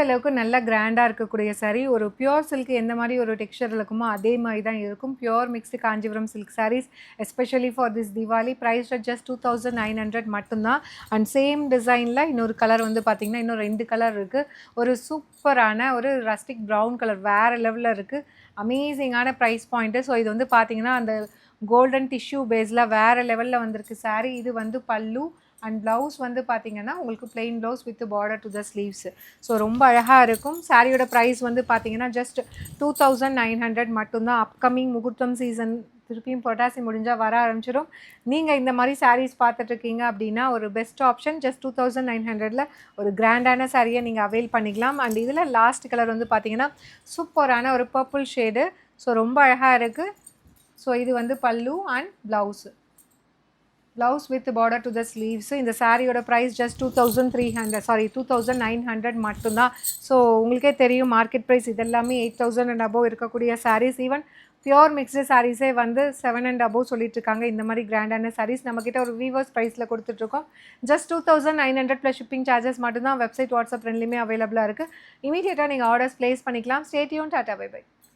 அளவுக்கு நல்ல கிராண்டா இருக்கக்கூடிய saree. ஒரு பியூர் சில்க் எந்த மாதிரி ஒரு டெக்ஸ்சர்ல இருக்குமோ அதே மாதிரி தான் இருக்கும். Pure mixed Kanchipuram silk sarees especially for this Diwali price at just 2900 மட்டும்தான். அண்ட் சேம் டிசைனில் இன்னொரு கலர் வந்து பார்த்தீங்கன்னா இன்னும் 2 கலர் இருக்குது. ஒரு சூப்பரான ஒரு ரஸ்டிக் ப்ரௌன் கலர் வேறு லெவலில் இருக்குது. அமேசிங்கான ப்ரைஸ் பாயிண்ட்டு. ஸோ இது வந்து பார்த்தீங்கன்னா அந்த கோல்டன் டிஷ்யூ பேஸில் வேறு லெவலில் வந்திருக்கு saree. இது வந்து பல்லு அண்ட் ப்ளவுஸ் வந்து பார்த்தீங்கன்னா உங்களுக்கு plain blouse with border to the sleeves. So ரொம்ப அழகாக இருக்கும். சாரியோட ப்ரைஸ் வந்து பார்த்தீங்கன்னா ஜஸ்ட் 2900 மட்டும்தான். அப்கமிங் முகூர்த்தம் சீசன் திருப்பியும் பொட்டாசி முடிஞ்சால் வர ஆரம்பிச்சிடும். நீங்கள் இந்த மாதிரி சாரீஸ் பார்த்துட்ருக்கீங்க அப்படின்னா ஒரு பெஸ்ட் ஆப்ஷன் ஜஸ்ட் 2900ல் ஒரு கிராண்டான சாரியை நீங்கள் அவைல் பண்ணிக்கலாம். அண்ட் இதில் லாஸ்ட் கலர் வந்து பார்த்தீங்கன்னா சூப்பரான ஒரு பர்பிள் ஷேடு. ஸோ ரொம்ப அழகாக இருக்குது. ஸோ இது வந்து பல்லு and blouse. Blouse with border to the sleeves. இந்த சாரியோட ப்ரைஸ் ஜஸ்ட் 2900 மட்டும்தான். ஸோ உங்களுக்கே தெரியும் மார்க்கெட் ப்ரைஸ் இதெல்லாமே 8000 அண்ட் அபோவ் இருக்கக்கூடிய சாரீஸ். ஈவன் பியோர் மிக்ஸ்டு சாரீஸே வந்து 7 அண்ட் அபோவ் சொல்லிட்டு இருக்காங்க. இந்த மாதிரி கிராண்டான சாரீஸ் நம்மக்கிட்ட ஒரு வீவர்ஸ் ப்ரைஸில் கொடுத்துட்ருக்கோம். ஜஸ்ட் 2900 ப்ளஸ் ஷிப்பிங் சார்ஜஸ் மட்டும்தான். வெப்சைட் வாட்ஸ்அப் ரெண்டுலேயுமே அவைலபிளாக இருக்குது. இமீடியட்டாக நீங்கள் ஆர்டர்ஸ் ப்ளேஸ் பண்ணிக்கலாம். Stay tune. Tata bye by.